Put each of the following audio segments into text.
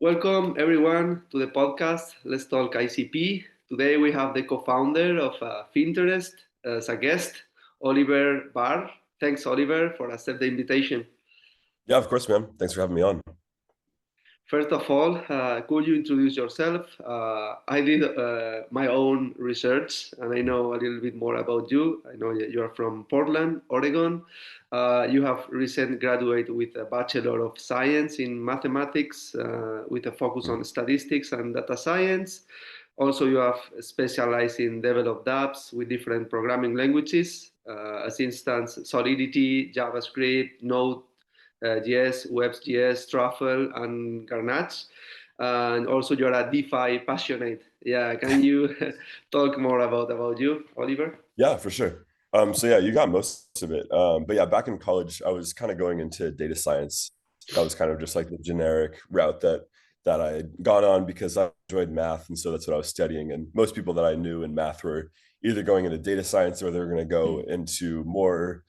Welcome everyone to the podcast. Let's talk ICP. Today we have the co-founder of Finterest as a guest, Olliver Barr. Thanks, Oliver, for accepting the invitation. Yeah, of course, man. Thanks for having me on. First of all, could you introduce yourself? I did my own research and I know a little bit more about you. I know that you are from Portland, Oregon. You have recently graduated with a Bachelor of Science in Mathematics with a focus on statistics and data science. Also, you have specialized in develop DApps with different programming languages, as instance, Solidity, JavaScript, Node.js, Web.js, Truffle, and Ganache. And also, you're a DeFi passionate. Yeah, can you talk more about you, Oliver? Yeah, for sure. So yeah, you got most of it. But yeah, back in college, I was kind of going into data science. That was kind of just like the generic route that I had gone on because I enjoyed math, and so that's what I was studying. And most people that I knew in math were either going into data science or they were going to go into more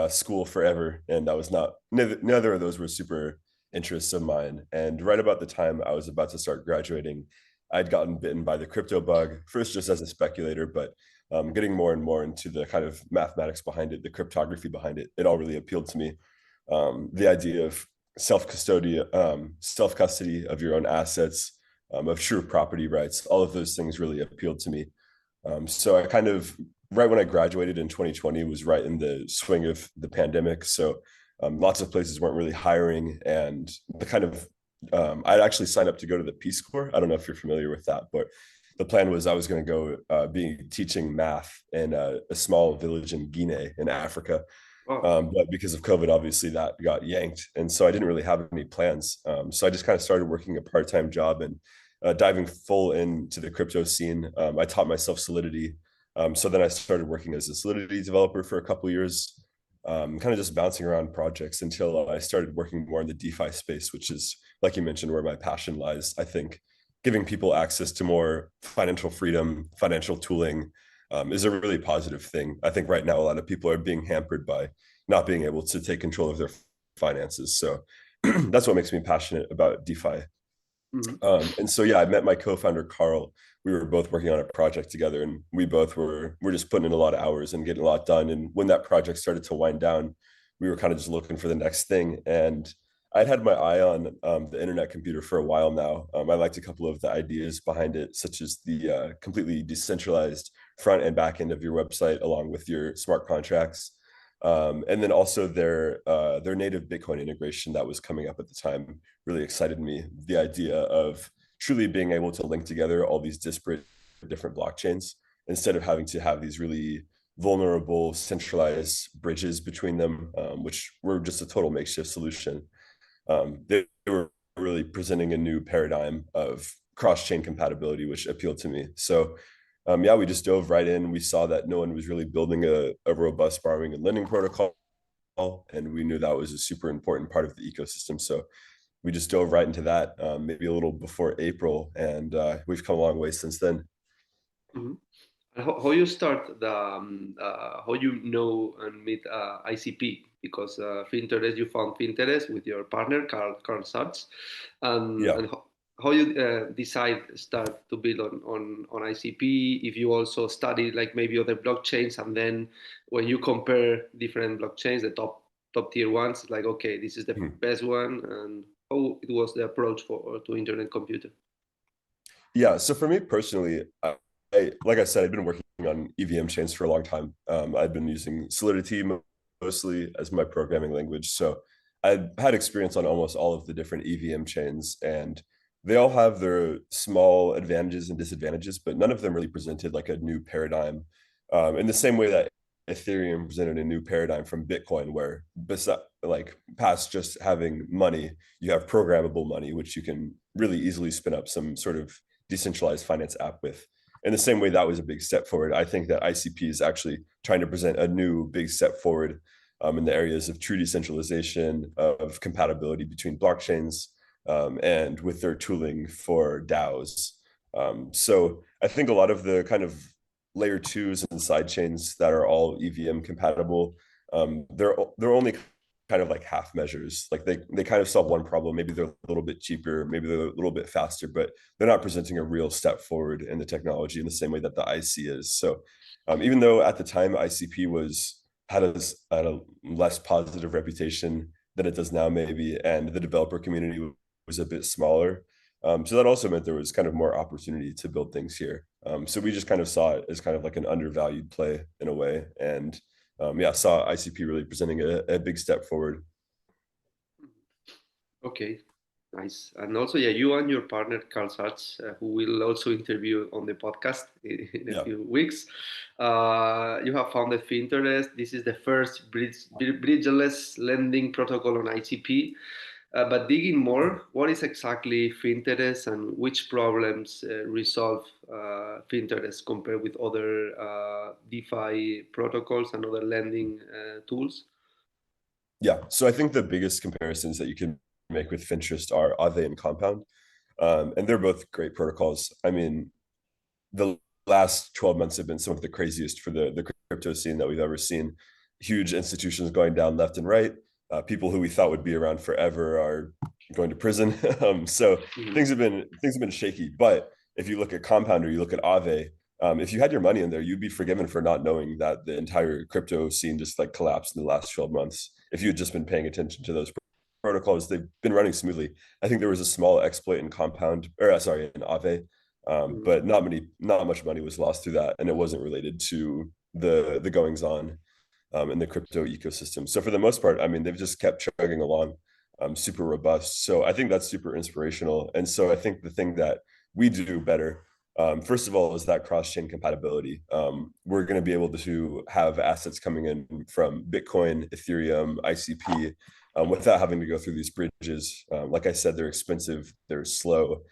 school forever. And I was not. Neither of those were super interests of mine. And right about the time I was about to start graduating, I'd gotten bitten by the crypto bug. First, just as a speculator, but getting more and more into the kind of mathematics behind it, the cryptography behind it, it all really appealed to me. The idea of self-custody of your own assets, of true property rights, all of those things really appealed to me. So I kind of, right when I graduated in 2020, was right in the swing of the pandemic. So lots of places weren't really hiring, and the kind of I'd actually signed up to go to the Peace Corps. I don't know if you're familiar with that, but the plan was I was going to go be teaching math in a small village in Guinea in Africa. But because of COVID, obviously that got yanked. And so I didn't really have any plans. So I just kind of started working a part-time job and diving full into the crypto scene. I taught myself Solidity. So then I started working as a Solidity developer for a couple of years, kind of just bouncing around projects until I started working more in the DeFi space, which is, like you mentioned, where my passion lies. I think giving people access to more financial freedom, financial tooling is a really positive thing. I think right now a lot of people are being hampered by not being able to take control of their finances. So that's what makes me passionate about DeFi. And so, yeah, I met my co-founder, Carl. We were both working on a project together, and we both were just putting in a lot of hours and getting a lot done. And when that project started to wind down, we were kind of just looking for the next thing. And I'd had my eye on the internet computer for a while now. I liked a couple of the ideas behind it, such as the completely decentralized front and back end of your website, along with your smart contracts. And then also their native Bitcoin integration that was coming up at the time really excited me. The idea of truly being able to link together all these disparate different blockchains instead of having to have these really vulnerable centralized bridges between them, which were just a total makeshift solution. They were really presenting a new paradigm of cross-chain compatibility, which appealed to me. So yeah, we just dove right in. We saw that no one was really building a robust borrowing and lending protocol, and we knew that was a super important part of the ecosystem. So we just dove right into that, maybe a little before April, and we've come a long way since then. Mm-hmm. How you start the how you know and meet ICP, because Finterest, you found Finterest with your partner Carl Satz, Yeah. and how you decide start to build on ICP, if you also study like maybe other blockchains, and then when you compare different blockchains, the top tier ones, like okay, this is the best one, and how it was the approach for to internet computer. Yeah, so for me personally, like I said, I've been working on EVM chains for a long time. I've been using Solidity mostly as my programming language. So I've had experience on almost all of the different EVM chains, and they all have their small advantages and disadvantages, but none of them really presented like a new paradigm. In the same way that Ethereum presented a new paradigm from Bitcoin, where like past just having money, you have programmable money, which you can really easily spin up some sort of decentralized finance app with. In the same way, that was a big step forward. I think that ICP is actually trying to present a new big step forward in the areas of true decentralization, of compatibility between blockchains, and with their tooling for DAOs. So I think a lot of the kind of layer twos and side chains that are all EVM compatible, they're only kind of like half measures. Like they kind of solve one problem. Maybe they're a little bit cheaper, maybe they're a little bit faster, but they're not presenting a real step forward in the technology in the same way that the IC is. So even though at the time ICP had a less positive reputation than it does now, maybe, and the developer community was a bit smaller. So that also meant there was kind of more opportunity to build things here. So we just kind of saw it as kind of like an undervalued play in a way, and yeah, saw ICP really presenting a big step forward. Okay, nice. And also, yeah, you and your partner Carl Sartz, who will also interview on the podcast in a Yeah. few weeks, you have founded Finterest. This is the first bridgeless lending protocol on ICP. But digging more, what is exactly Finterest and which problems resolve Finterest compared with other DeFi protocols and other lending tools? Yeah. So I think the biggest comparisons that you can make with Finterest are Aave and Compound. And they're both great protocols. I mean, the last 12 months have been some of the craziest for the crypto scene that we've ever seen. Huge institutions going down left and right. People who we thought would be around forever are going to prison. So things have been shaky. But if you look at Compound or you look at Aave, if you had your money in there, you'd be forgiven for not knowing that the entire crypto scene just like collapsed in the last 12 months. If you had just been paying attention to those protocols, they've been running smoothly. I think there was a small exploit in Compound, or sorry, in Aave, but not much money was lost through that, and it wasn't related to the goings on in the crypto ecosystem. So for the most part, I mean, they've just kept chugging along, super robust. So I think that's super inspirational. And so I think the thing that we do better, first of all, is that cross-chain compatibility. We're going to be able to have assets coming in from Bitcoin, Ethereum, ICP, without having to go through these bridges. Like I said, they're expensive, they're slow.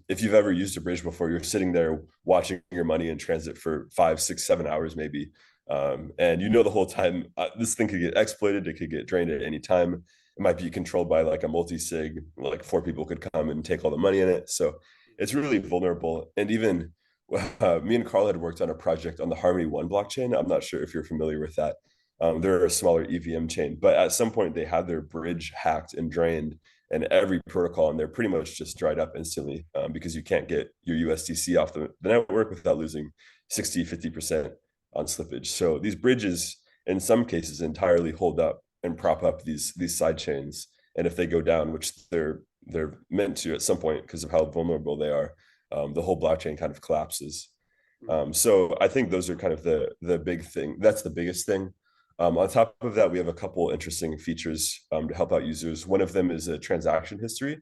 If you've ever used a bridge before, you're sitting there watching your money in transit for 5, 6, 7 hours, maybe. And you know the whole time this thing could get exploited, it could get drained at any time. It might be controlled by like a multi-sig, like 4 people could come and take all the money in it. So it's really vulnerable. And even me and Carl had worked on a project on the Harmony One blockchain. I'm not sure if you're familiar with that. They're a smaller EVM chain, but at some point they had their bridge hacked and drained, and every protocol in there pretty much just dried up instantly because you can't get your USDC off the network without losing 60, 50% on slippage. So these bridges, in some cases, entirely hold up and prop up these side chains. And if they go down, which they're meant to at some point because of how vulnerable they are, the whole blockchain kind of collapses. So I think those are kind of the big thing. That's the biggest thing. On top of that, we have a couple interesting features to help out users. One of them is a transaction history.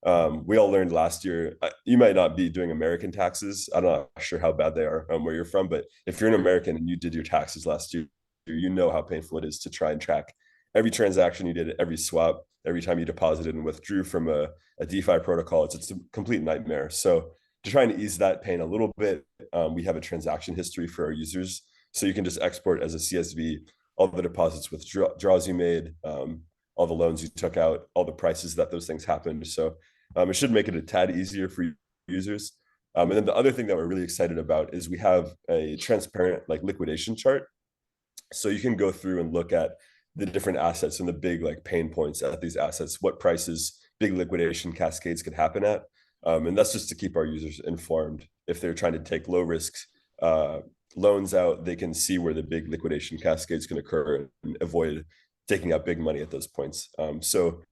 We all learned last year, you might not be doing American taxes. I'm not sure how bad they are where you're from, but if you're an American and you did your taxes last year, you know how painful it is to try and track every transaction you did, every swap, every time you deposited and withdrew from a DeFi protocol. It's a complete nightmare. So to try and ease that pain a little bit, we have a transaction history for our users. So you can just export as a CSV all the deposits, withdrawals you made, all the loans you took out, all the prices that those things happened. So it should make it a tad easier for users. And then the other thing that we're really excited about is we have a transparent like liquidation chart. So you can go through and look at the different assets and the big like pain points at these assets, what prices big liquidation cascades could happen at. And that's just to keep our users informed. If they're trying to take low risks loans out, they can see where the big liquidation cascades can occur and avoid taking out big money at those points. So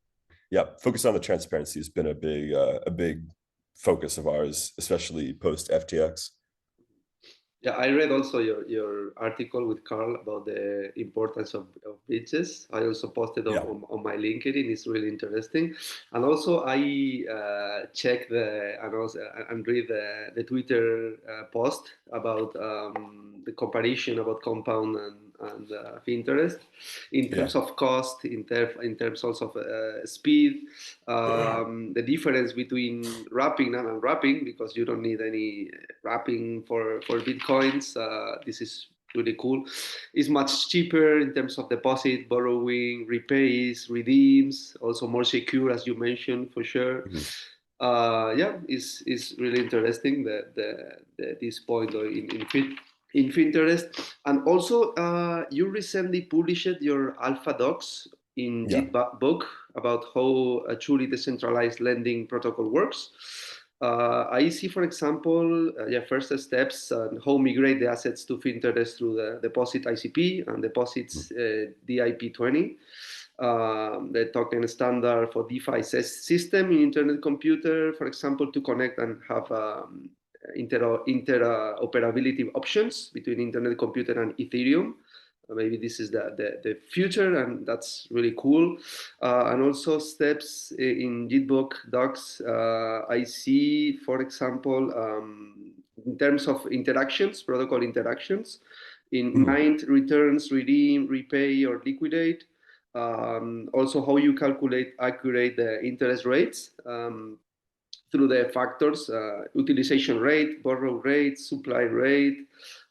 yeah, focus on the transparency has been a big focus of ours, especially post FTX. Yeah, I read also your article with Carl about the importance of bridges. I also posted Yeah. on my LinkedIn. It's really interesting. And also I check and read the Twitter post about the comparison about Compound and Finterest in terms of cost, in terms also of speed, the difference between wrapping and unwrapping, because you don't need any wrapping for Bitcoins. This is really cool. It's much cheaper in terms of deposit, borrowing, repays, redeems, also more secure, as you mentioned, for sure. Yeah, it's really interesting this point in Finterest. And also, you recently published your alpha docs in Yeah. book about how a truly decentralized lending protocol works. I see, for example, first steps on how migrate the assets to Finterest through the deposit ICP and deposits DIP20, the token standard for DeFi system in Internet Computer, for example, to connect and have interoperability options between Internet Computer and Ethereum. Maybe this is the future, and that's really cool. And also steps in Gitbook docs. I see, for example, in terms of interactions, protocol interactions, in mint, returns, redeem, repay, or liquidate. Also, how you calculate accurate the interest rates. Through the factors, utilization rate, borrow rate, supply rate.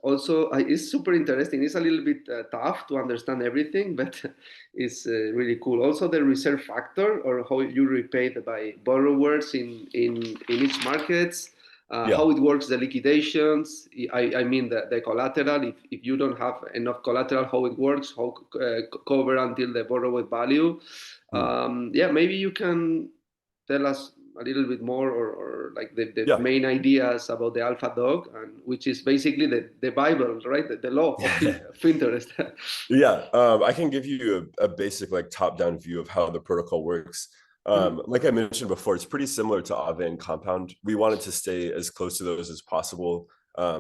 Also, it's super interesting. It's a little bit tough to understand everything, but it's really cool. Also, the reserve factor, or how you repay by borrowers in each markets. How it works, the liquidations. I mean the collateral. If you don't have enough collateral, how it works, how cover until the borrowed value. Maybe you can tell us a little bit more, or like the main ideas about the Alpha Dog, and which is basically the Bible, right? The law of Finterest. I can give you a basic like top-down view of how the protocol works. Like I mentioned before, it's pretty similar to Aave and Compound. We wanted to stay as close to those as possible,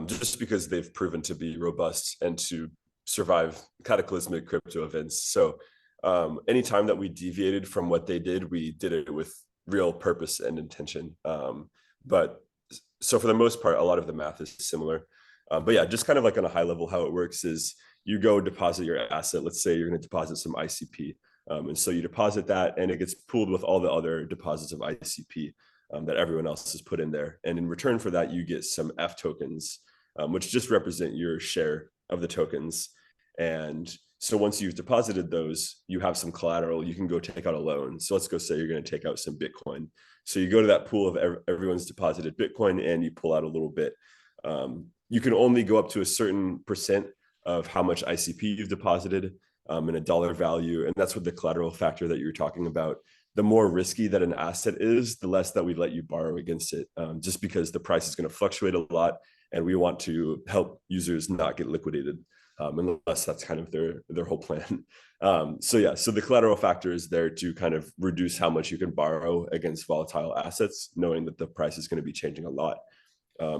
just because they've proven to be robust and to survive cataclysmic crypto events. So anytime that we deviated from what they did, we did it with real purpose and intention. But so for the most part, a lot of the math is similar. But yeah, just kind of like on a high level, how it works is you go deposit your asset. Let's say you're going to deposit some ICP. And so you deposit that and it gets pooled with all the other deposits of ICP that everyone else has put in there. And in return for that, you get some F tokens, which just represent your share of the tokens. And so once you've deposited those, you have some collateral, you can go take out a loan. So let's go say you're going to take out some Bitcoin. So you go to that pool of everyone's deposited Bitcoin and you pull out a little bit. You can only go up to a certain percent of how much ICP you've deposited in a dollar value. And that's what the collateral factor that you're talking about. The more risky that an asset is, the less that we let you borrow against it, just because the price is going to fluctuate a lot. And we want to help users not get liquidated. Unless that's kind of their whole plan. So the collateral factor is there to kind of reduce how much you can borrow against volatile assets, knowing that the price is going to be changing a lot.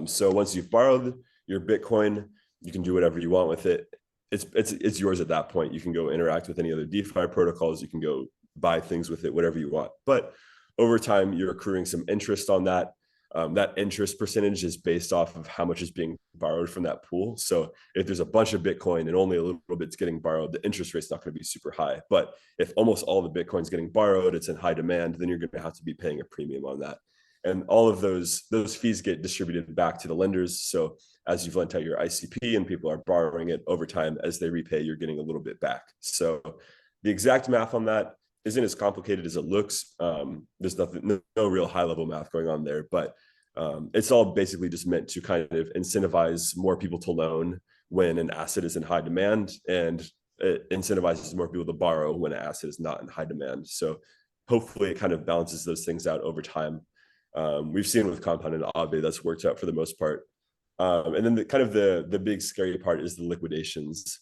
So once you've borrowed your Bitcoin, you can do whatever you want with it. It's yours at that point. You can go interact with any other DeFi protocols. You can go buy things with it, whatever you want. But over time, you're accruing some interest on that. That interest percentage is based off of how much is being borrowed from that pool. So if there's a bunch of Bitcoin and only a little bit's getting borrowed, the interest rate's not going to be super high. But if almost all the Bitcoin's getting borrowed, it's in high demand, then you're going to have to be paying a premium on that. And all of those fees get distributed back to the lenders. So as you've lent out your ICP and people are borrowing it over time, as they repay, you're getting a little bit back. So the exact math on that isn't as complicated as it looks. There's no real high level math going on there, but it's all basically just meant to kind of incentivize more people to loan when an asset is in high demand, and it incentivizes more people to borrow when an asset is not in high demand. So hopefully it kind of balances those things out over time. We've seen with Compound and Aave that's worked out for the most part. And then the big scary part is the liquidations.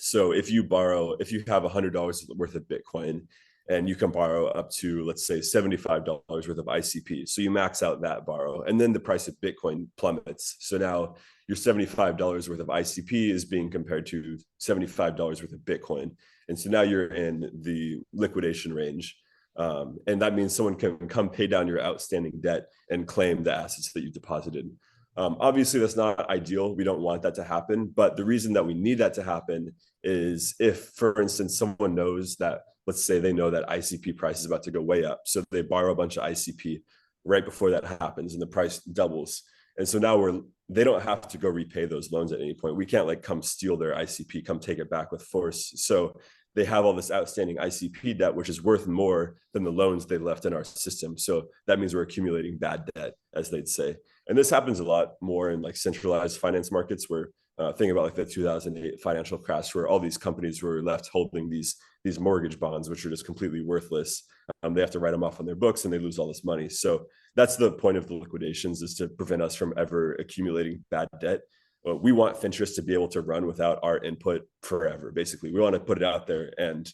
So if you have $100 worth of Bitcoin and you can borrow up to, let's say, $75 worth of ICP. So you max out that borrow, and then the price of Bitcoin plummets. So now your $75 worth of ICP is being compared to $75 worth of Bitcoin. And so now you're in the liquidation range. And that means someone can come pay down your outstanding debt and claim the assets that you deposited. Obviously, that's not ideal. We don't want that to happen. But the reason that we need that to happen is if, for instance, someone knows that, let's say they know that ICP price is about to go way up. So they borrow a bunch of ICP right before that happens and the price doubles. And so now they don't have to go repay those loans at any point. We can't like come steal their ICP, come take it back with force. So they have all this outstanding ICP debt, which is worth more than the loans they left in our system. So that means we're accumulating bad debt, as they'd say. And this happens a lot more in like centralized finance markets where Think about like the 2008 financial crash, where all these companies were left holding these mortgage bonds, which are just completely worthless. They have to write them off on their books, and they lose all this money. So that's the point of the liquidations, is to prevent us from ever accumulating bad debt. We want Finterest to be able to run without our input forever. Basically, we want to put it out there, and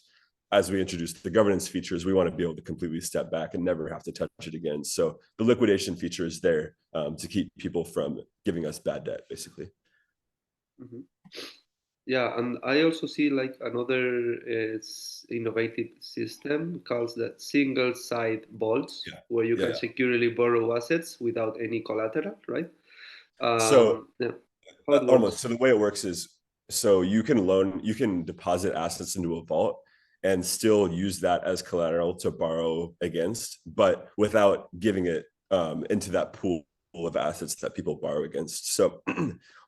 as we introduce the governance features, we want to be able to completely step back and never have to touch it again. So the liquidation feature is there to keep people from giving us bad debt, basically. Mm-hmm. Yeah, and I also see like another innovative system called that single side vaults, Yeah. where you can Yeah. securely borrow assets without any collateral, right? So Yeah, how it almost. works. So the way it works is, so you can deposit assets into a vault and still use that as collateral to borrow against, but without giving it into that pool of assets that people borrow against. So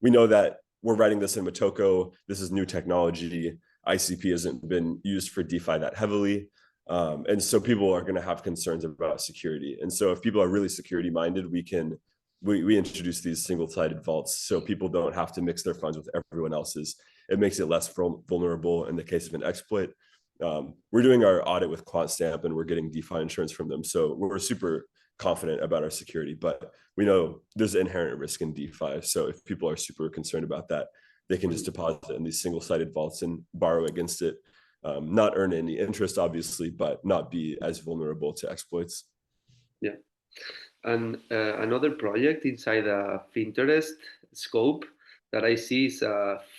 we know that we're writing this in Motoko. This is new technology. ICP hasn't been used for DeFi that heavily. And so people are going to have concerns about security. And so if people are really security minded, we introduce these single-sided vaults so people don't have to mix their funds with everyone else's. It makes it less vulnerable in the case of an exploit. We're doing our audit with QuantStamp, and we're getting DeFi insurance from them. So we're super confident about our security, but we know there's inherent risk in DeFi. So if people are super concerned about that, they can just deposit in these single-sided vaults and borrow against it. Not earn any interest, obviously, but not be as vulnerable to exploits. Yeah. And another project inside the Finterest scope that I see is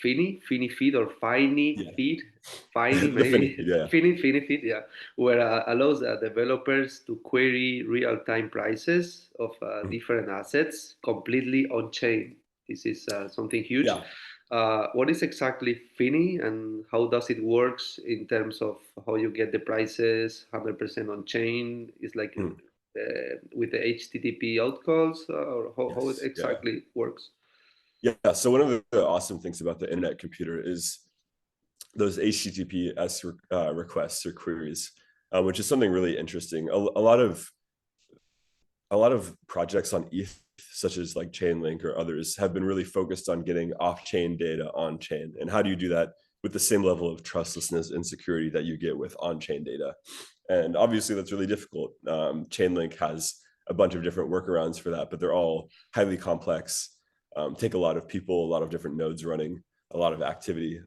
Fini Feed or Fini Yeah. Feed, Fini The Finny, maybe, yeah. Fini Feed, yeah, where allows developers to query real-time prices of different assets completely on-chain. This is something huge. Yeah. What is exactly Fini, and how does it works in terms of how you get the prices 100% on-chain? It's like with the HTTP outcalls, or how it Yes. Yeah. exactly works? Yeah. So one of the awesome things about the internet computer is those HTTPS requests or queries, which is something really interesting. A lot of projects on ETH, such as like Chainlink or others, have been really focused on getting off-chain data on-chain. And how do you do that with the same level of trustlessness and security that you get with on-chain data? And obviously, that's really difficult. Chainlink has a bunch of different workarounds for that, but they're all highly complex, take a lot of people, a lot of different nodes running, a lot of activity.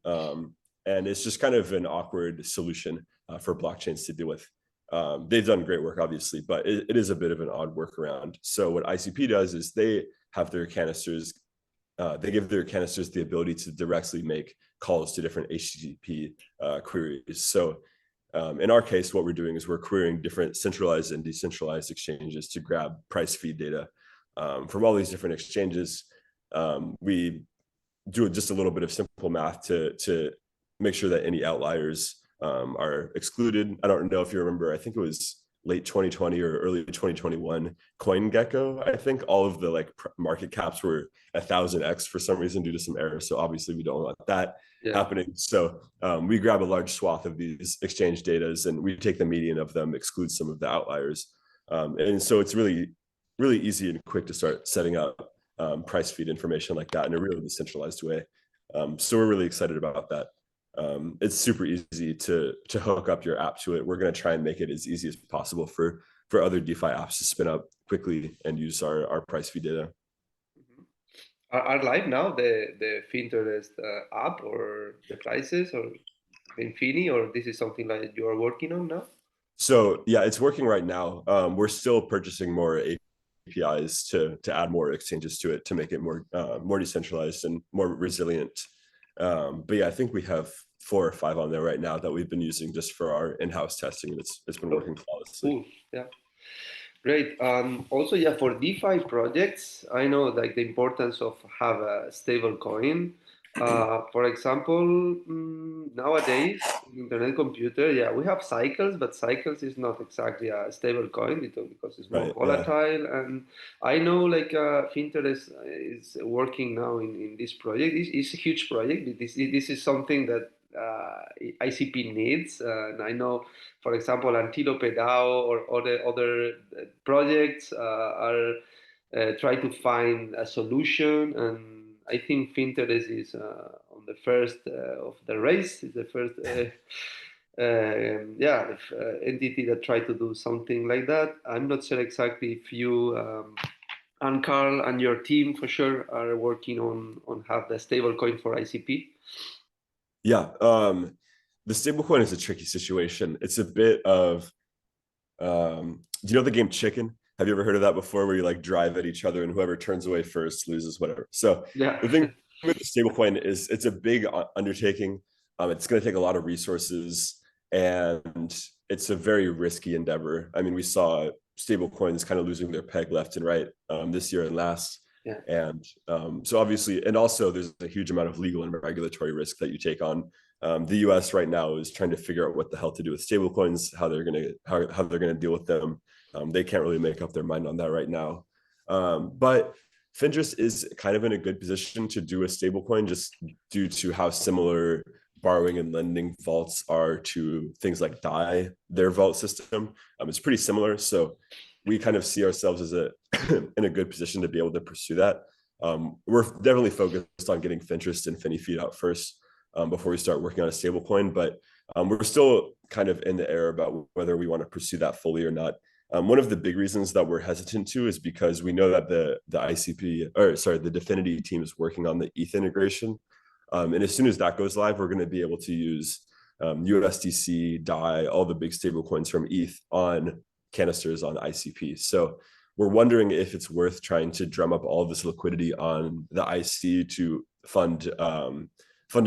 And it's just kind of an awkward solution for blockchains to deal with. They've done great work, obviously, but it is a bit of an odd workaround. So what ICP does is they have their canisters, they give their canisters the ability to directly make calls to different HTTP queries. So in our case, what we're doing is we're querying different centralized and decentralized exchanges to grab price feed data from all these different exchanges. We do just a little bit of simple math to make sure that any outliers are excluded. I don't know if you remember, I think it was late 2020 or early 2021, CoinGecko, I think all of the like market caps were 1,000x for some reason due to some errors. So obviously we don't want that happening. So we grab a large swath of these exchange datas and we take the median of them, exclude some of the outliers. And so it's really, really easy and quick to start setting up price feed information like that in a really decentralized way. So we're really excited about that. It's super easy to hook up your app to it. We're going to try and make it as easy as possible for other DeFi apps to spin up quickly and use our price feed data. Are live now the Finterest app or the prices or Infini, or this is something like you are working on now? So yeah, it's working right now. We're still purchasing more APIs to add more exchanges to it to make it more decentralized and more resilient. But yeah, I think we have 4 or 5 on there right now that we've been using just for our in-house testing, and it's been working flawlessly. Cool. Yeah. Great. Also, yeah, for DeFi projects, I know like the importance of have a stable coin. For example, nowadays, internet computer, yeah, we have cycles, but cycles is not exactly a stable coin because it's more Right. Yeah. volatile. And I know like Finterest is working now in this project. It's a huge project. This is something that ICP needs. And I know, for example, Antelope DAO or other projects are try to find a solution, and I think Finterest is on the first of the race. Is the first, entity that tried to do something like that. I'm not sure exactly if you and Carl and your team for sure are working on have the stablecoin for ICP. Yeah, the stablecoin is a tricky situation. It's a bit of, do you know the game Chicken? Have you ever heard of that before, where you like drive at each other and whoever turns away first loses, whatever? So Yeah. the thing with the stablecoin is it's a big undertaking. It's going to take a lot of resources, and it's a very risky endeavor. I mean, we saw stablecoins kind of losing their peg left and right this year and last. Yeah. And so obviously, and also there's a huge amount of legal and regulatory risk that you take on. The US right now is trying to figure out what the hell to do with stablecoins, how they're gonna deal with them. They can't really make up their mind on that right now. But Finterest is kind of in a good position to do a stablecoin just due to how similar borrowing and lending vaults are to things like DAI, their vault system. It's pretty similar. So we kind of see ourselves as in a good position to be able to pursue that. We're definitely focused on getting Finterest and FiniFeed out first before we start working on a stablecoin, but we're still kind of in the air about whether we want to pursue that fully or not. One of the big reasons that we're hesitant to is because we know that the DFINITY team is working on the ETH integration. And as soon as that goes live, we're going to be able to use USDC, DAI, all the big stablecoins from ETH on canisters on ICP. So we're wondering if it's worth trying to drum up all of this liquidity on the IC to fund a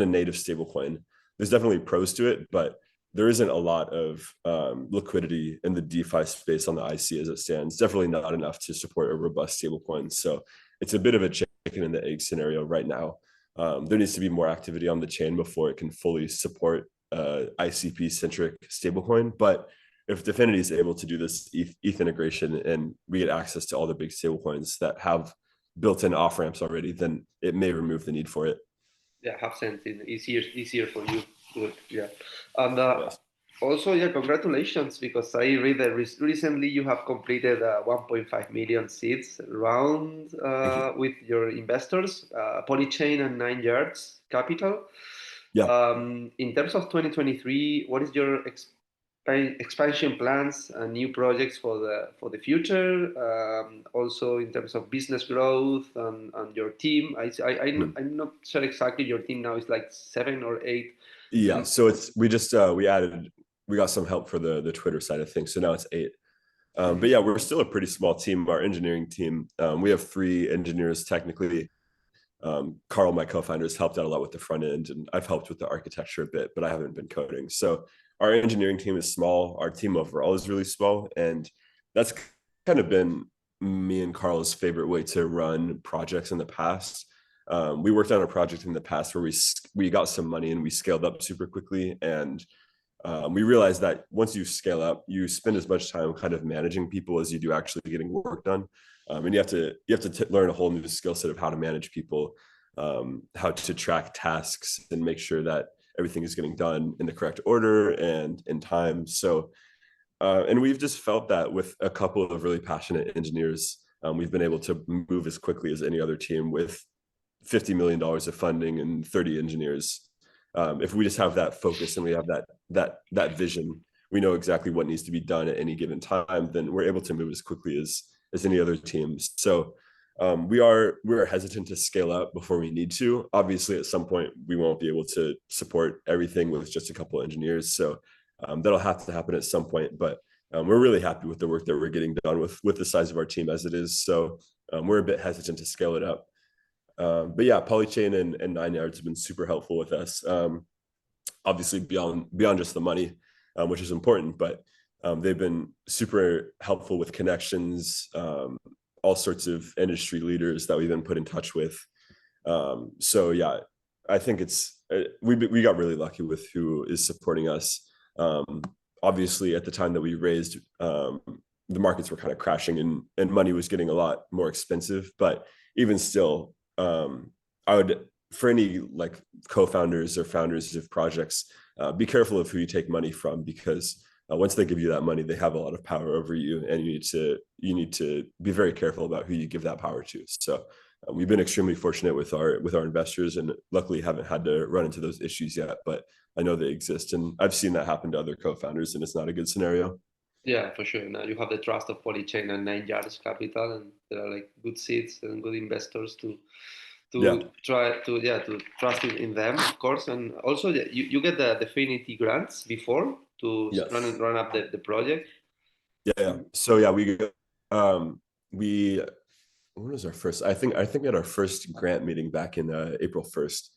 native stablecoin. There's definitely pros to it, but there isn't a lot of liquidity in the DeFi space on the IC as it stands. Definitely not enough to support a robust stablecoin. So it's a bit of a chicken and the egg scenario right now. There needs to be more activity on the chain before it can fully support ICP-centric stablecoin. But if DFINITY is able to do this ETH integration and we get access to all the big stablecoins that have built-in off-ramps already, then it may remove the need for it. Yeah, have sense. Easier for you. Good. Yeah. And Yes. also, yeah, congratulations, because I read that recently you have completed 1.5 million seeds round Thank you. with your investors, Polychain and 9 Yards Capital. Yeah. In terms of 2023, what is your expansion plans and new projects for the future? Also, in terms of business growth and your team, I'm not sure exactly. Your team now is like 7 or 8. Yeah. So we got some help for the Twitter side of things. So now it's 8. But yeah, we're still a pretty small team. Our engineering team, we have 3 engineers technically. Carl, my co-founder, has helped out a lot with the front end, and I've helped with the architecture a bit, but I haven't been coding. So our engineering team is small. Our team overall is really small, and that's kind of been me and Carl's favorite way to run projects in the past. We worked on a project in the past where we got some money and we scaled up super quickly, and we realized that once you scale up, you spend as much time kind of managing people as you do actually getting work done. And you have to learn a whole new skill set of how to manage people, how to track tasks and make sure that everything is getting done in the correct order and in time. So, and we've just felt that with a couple of really passionate engineers, we've been able to move as quickly as any other team with $50 million of funding and 30 engineers. If we just have that focus and we have that vision, we know exactly what needs to be done at any given time, then we're able to move as quickly as any other teams. So we're hesitant to scale up before we need to. Obviously, at some point, we won't be able to support everything with just a couple of engineers. So that'll have to happen at some point. But we're really happy with the work that we're getting done with the size of our team as it is. So we're a bit hesitant to scale it up. But yeah, Polychain and 9 Yards have been super helpful with us. Obviously, beyond just the money, which is important, but they've been super helpful with connections, all sorts of industry leaders that we've been put in touch with. So yeah, I think we got really lucky with who is supporting us. Obviously, at the time that we raised, the markets were kind of crashing and money was getting a lot more expensive. But even still, I would, for any like co-founders or founders of projects, be careful of who you take money from, because once they give you that money, they have a lot of power over you, and you need to be very careful about who you give that power to. So We've been extremely fortunate with our investors, and luckily haven't had to run into those issues yet. But I know they exist, and I've seen that happen to other co-founders, and it's not a good scenario. Yeah, for sure. Now you have the trust of Polychain and 9 Yards Capital, and there are like good seeds and good investors Yeah. to try to to trust in them, of course. And also, yeah, you get the Affinity grants before to Yes. run up the project. Yeah. So yeah, we when was our first? I think we had our first grant meeting back in April 1st.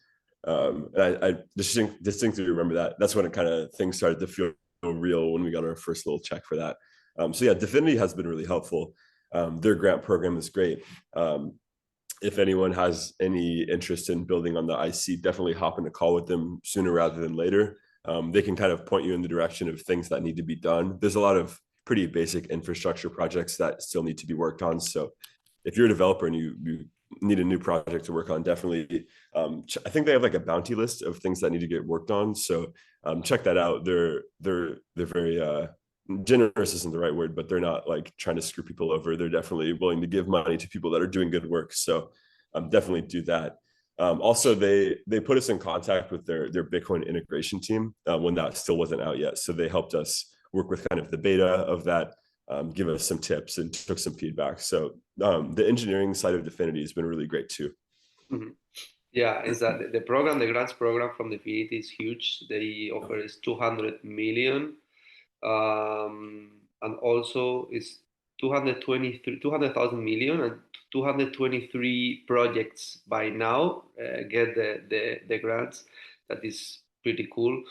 And I distinctly remember that. That's when it kind of things started to feel real, when we got our first little check for that. So yeah, Definity has been really helpful. Their grant program is great. If anyone has any interest in building on the IC, definitely hop in a call with them sooner rather than later. They can kind of point you in the direction of things that need to be done. There's a lot of pretty basic infrastructure projects that still need to be worked on. So if you're a developer and you need a new project to work on, definitely, I think they have like a bounty list of things that need to get worked on. So check that out. They're very generous isn't the right word, but they're not like trying to screw people over. They're definitely willing to give money to people that are doing good work. So definitely do that. Also, they put us in contact with their Bitcoin integration team when that still wasn't out yet. So they helped us work with kind of the beta of that, give us some tips and took some feedback. So the engineering side of Definity has been really great too. Mhm. Yeah, is that the program, the grants program from the Affinity is huge. They offer is 200 million, and also is 200,000 million, and 223 projects by now get the grants. That is pretty cool.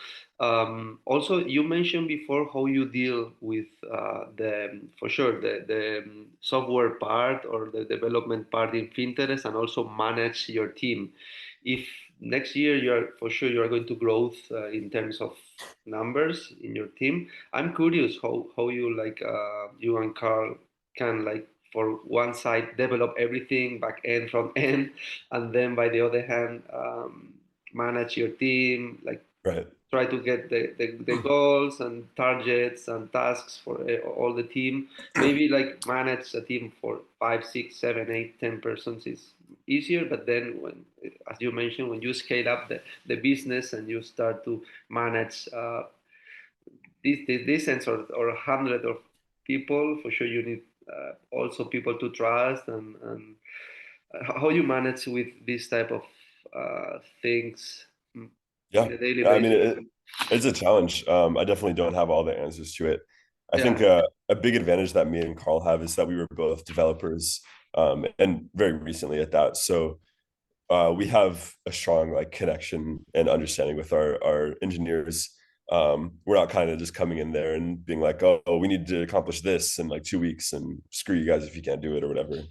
Also, you mentioned before how you deal with the for sure the software part or the development part in Finterest, and also manage your team. If next year you are for sure you are going to growth in terms of numbers in your team, I'm curious how you like you and Carl can like for one side develop everything back end front end, and then by the other hand manage your team, like Right. try to get the goals and targets and tasks for all the team. Maybe like manage a team for 5, 6, 7, 8, 10 persons is easier, but then when, as you mentioned, when you scale up the business and you start to manage this sense or hundred of people, for sure you need also people to trust, and how you manage with this type of things Yeah. in a daily I mean, basis. it's a challenge. I definitely don't have all the answers to it. I think Yeah. a big advantage that me and Carl have is that we were both developers, and very recently at that. So we have a strong like connection and understanding with our engineers. We're not kind of just coming in there and being like, oh, we need to accomplish this in like 2 weeks, and screw you guys if you can't do it or whatever.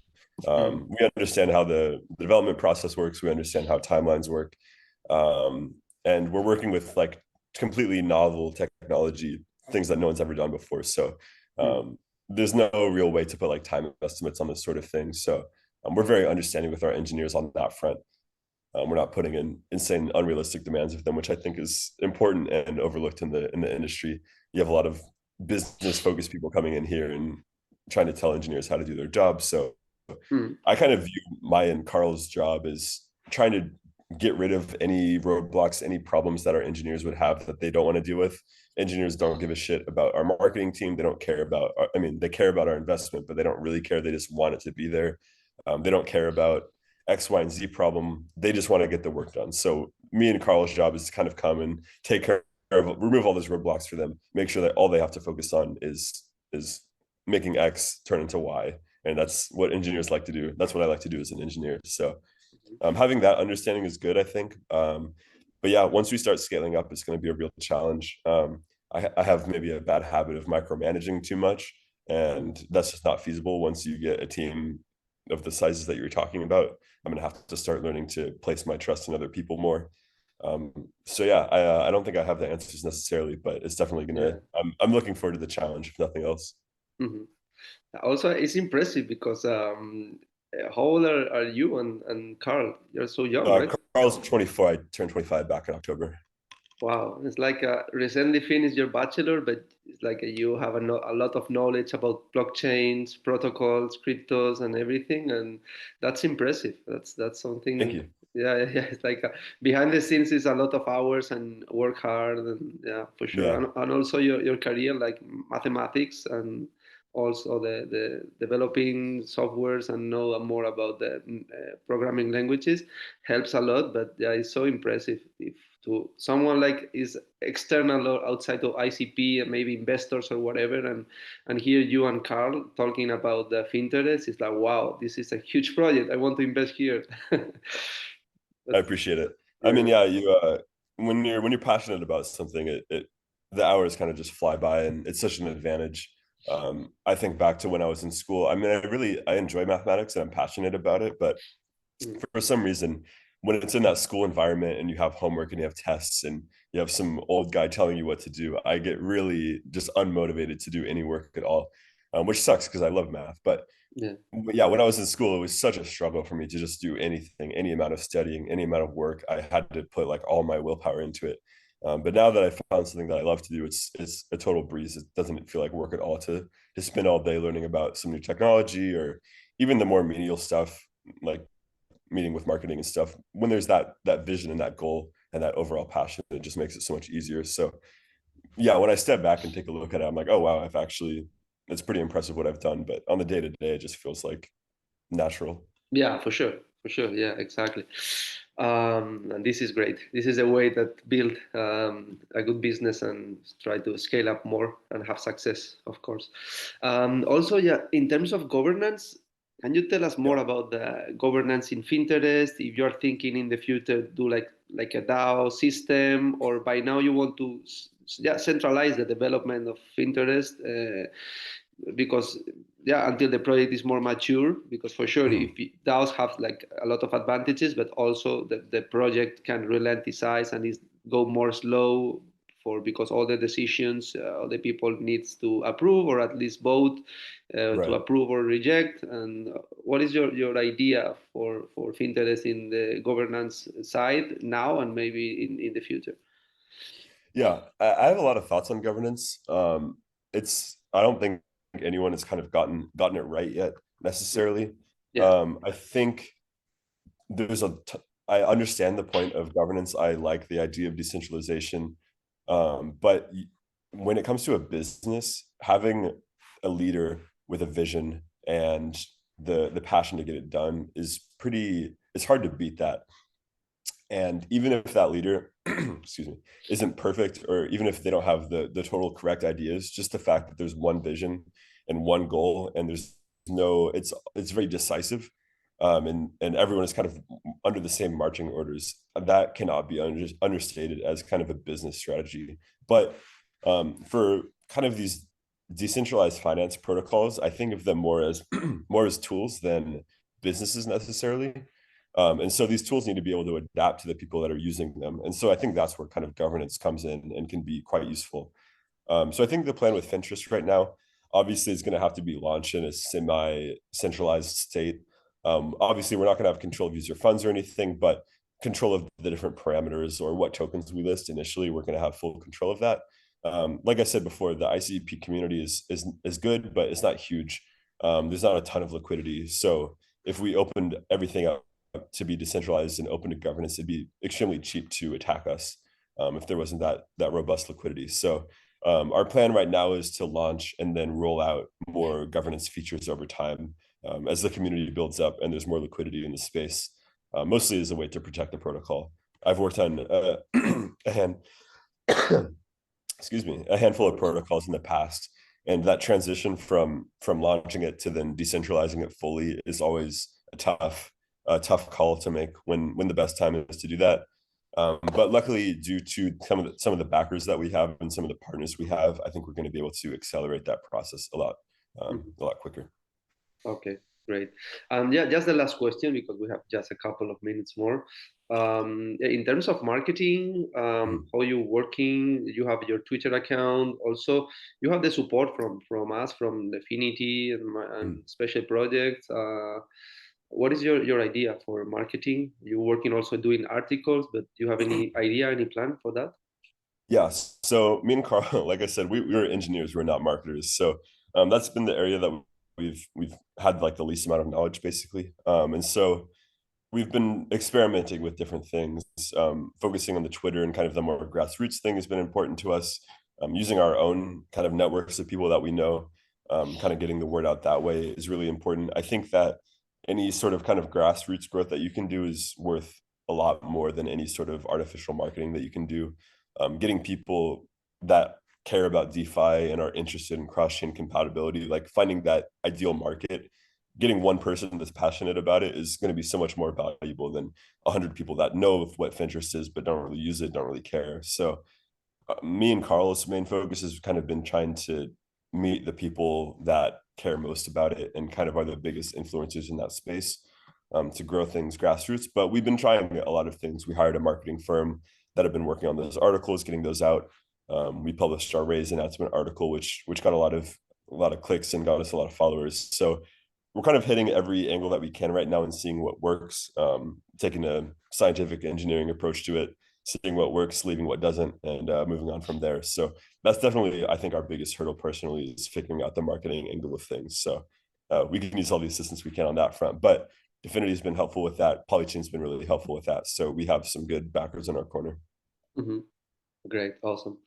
Mm. We understand how the development process works. We understand how timelines work, and we're working with like completely novel technology, things that no one's ever done before. So Mm. there's no real way to put like time estimates on this sort of thing. So we're very understanding with our engineers on that front. We're not putting in insane, unrealistic demands of them, which I think is important and overlooked in the industry. You have a lot of business focused people coming in here and trying to tell engineers how to do their job. So Mm. I kind of view my and Carl's job as trying to get rid of any roadblocks, any problems that our engineers would have that they don't want to deal with. Engineers don't give a shit about our marketing team. They don't care about, I mean, they care about our investment, but they don't really care. They just want it to be there. They don't care about X, Y, and Z problem. They just want to get the work done. So me and Carl's job is to kind of come and take care of, remove all those roadblocks for them, make sure that all they have to focus on is making X turn into Y. And that's what engineers like to do. That's what I like to do as an engineer. So having that understanding is good, I think. But yeah, once we start scaling up, it's going to be a real challenge. I have maybe a bad habit of micromanaging too much, Mm. and that's just not feasible once you get a team of the sizes that you're talking about. I'm going to have to start learning to place my trust in other people more. So yeah, I don't think I have the answers necessarily, but it's definitely Yeah. gonna. I'm looking forward to the challenge, if nothing else. Mhm. Also, it's impressive because how old are you and Carl? You're so young, right? Carl's 24. I turned 25 back in October. Wow, it's like recently finished your bachelor, but it's like you have a lot of knowledge about blockchains, protocols, cryptos, and everything, and that's impressive. That's Thank something. you. Yeah, yeah. It's like behind the scenes is a lot of hours and work hard, and yeah, for sure. Yeah, And also your career, like mathematics, and also the developing softwares and know more about the programming languages helps a lot. But yeah, it's so impressive if to someone like is external or outside of ICP and maybe investors or whatever, and hear you and Carl talking about the Finterest, it's like, wow, this is a huge project. I want to invest here. I But appreciate it. I mean, yeah, yeah, you when you're passionate about something, it the hours kind of just fly by, and it's such an advantage. I think back to when I was in school. I mean, I enjoy mathematics and I'm passionate about it, but mm, for some reason, when it's in that school environment and you have homework and you have tests and you have some old guy telling you what to do, I get really just unmotivated to do any work at all, which sucks because I love math. yeah, But yeah, when I was in school, it was such a struggle for me to just do anything, any amount of studying, any amount of work. I had to put like all my willpower into it. But now that I found something that I love to do, it's a total breeze. It doesn't feel like work at all to spend all day learning about some new technology or even the more menial stuff like meeting with marketing and stuff. When there's that vision and that goal and that overall passion, it just makes it so much easier. So yeah, when I step back and take a look at it, I'm like, oh wow, it's pretty impressive what I've done. But on the day to day, it just feels like natural. yeah, for sure, yeah, exactly. And this is great. This is a way that build a good business and try to scale up more and have success, of course. Also, yeah, in terms of governance, can you tell us more Yeah. about the governance in Finterest? If you're thinking in the future, do like a DAO system, or by now you want to yeah, centralize the development of Finterest, because yeah, until the project is more mature, because for sure if Mhm. DAOs have like a lot of advantages, but also the project can ralentize and is go more slow for because all the decisions all the people needs to approve or at least vote to Right. approve or reject. And what is your idea for Finterest in the governance side now and maybe in the future? Yeah, I have a lot of thoughts on governance. I don't think anyone has kind of gotten it right yet necessarily. Yeah, I think there's I understand the point of governance. I like the idea of decentralization. But when it comes to a business, having a leader with a vision and the passion to get it done is it's hard to beat that. And even if that leader, excuse me, isn't perfect, or even if they don't have the total correct ideas, just the fact that there's one vision and one goal, and it's very decisive, and everyone is kind of under the same marching orders. That cannot be understated as kind of a business strategy. But for kind of these decentralized finance protocols, I think of them more as more as tools than businesses necessarily. And so these tools need to be able to adapt to the people that are using them. And so I think that's where kind of governance comes in and can be quite useful. So I think the plan with Finterest right now, obviously, is going to have to be launched in a semi-centralized state. Obviously, we're not going to have control of user funds or anything, but control of the different parameters or what tokens we list initially, we're going to have full control of that. Like I said before, the ICP community is good, but it's not huge. There's not a ton of liquidity. So if we opened everything up to be decentralized and open to governance, it'd be extremely cheap to attack us if there wasn't that robust liquidity. So our plan right now is to launch and then roll out more governance features over time as the community builds up and there's more liquidity in the space, mostly as a way to protect the protocol. I've worked on a hand, excuse me, a of handful of course. protocols in the past, and that transition from launching it to then decentralizing it fully is always a tough call to make when the best time is to do that. But luckily, due to some of the backers that we have and some of the partners we have, I think we're going to be able to accelerate that process Mhm. a lot quicker. Okay, great. And yeah, just the last question because we have just a couple of minutes more. In terms of marketing, Mhm. how you working? You have your Twitter account. Also, you have the support from us, from Affinity and Mhm. special projects. What is your idea for marketing? You working also doing articles, but do you have any idea, any plan for that? Yeah. So me and Carl, like I said, we were engineers, we're not marketers. So that's been the area that we've had like the least amount of knowledge basically. And so we've been experimenting with different things, focusing on the Twitter and kind of the more grassroots thing has been important to us. Using our own kind of networks of people that we know, kind of getting the word out that way is really important. I think that any sort of kind of grassroots growth that you can do is worth a lot more than any sort of artificial marketing that you can do. Getting people that care about DeFi and are interested in cross-chain compatibility, like finding that ideal market, getting one person that's passionate about it is going to be so much more valuable than 100 people that know what Finterest is but don't really use it, don't really care. So me and Carlos' main focus has kind of been trying to meet the people that care most about it and kind of are the biggest influencers in that space, to grow things grassroots. But we've been trying a lot of things. We hired a marketing firm that have been working on those articles, getting those out. We published our raise announcement article, which got a lot of clicks and got us a lot of followers. So we're kind of hitting every angle that we can right now and seeing what works, taking a scientific engineering approach to it, seeing what works, leaving what doesn't, and moving on from there. So that's definitely, I think, our biggest hurdle personally is figuring out the marketing angle of things. So we can use all the assistance we can on that front. But Dfinity has been helpful with that. Polychain's been really helpful with that. So we have some good backers in our corner. Mhm. Great, awesome.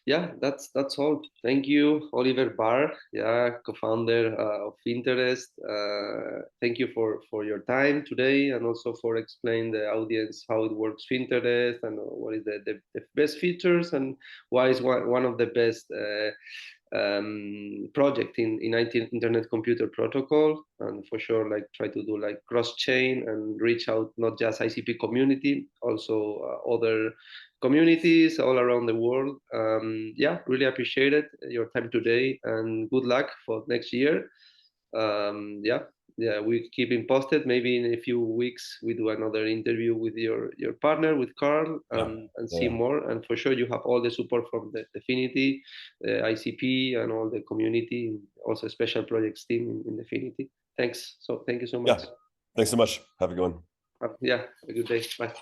Yeah, that's all. Thank you, Olliver Barr, yeah, co-founder of Finterest. Thank you for your time today, and also for explaining the audience how it works Finterest and what is the best features and why is one of the best project in internet computer protocol. And for sure, like try to do like cross chain and reach out not just ICP community, also other communities all around the world. Yeah, really appreciated your time today and good luck for next year. Yeah, yeah, we keep him posted. Maybe in a few weeks we do another interview with your partner, with Carl, Yeah. and see Yeah. more. And for sure, you have all the support from the Definity, the ICP, and all the community, also special projects team in Definity. Thanks. So thank you so Yeah. much. Thanks so much. Have a good one. Yeah, have a good day. Bye.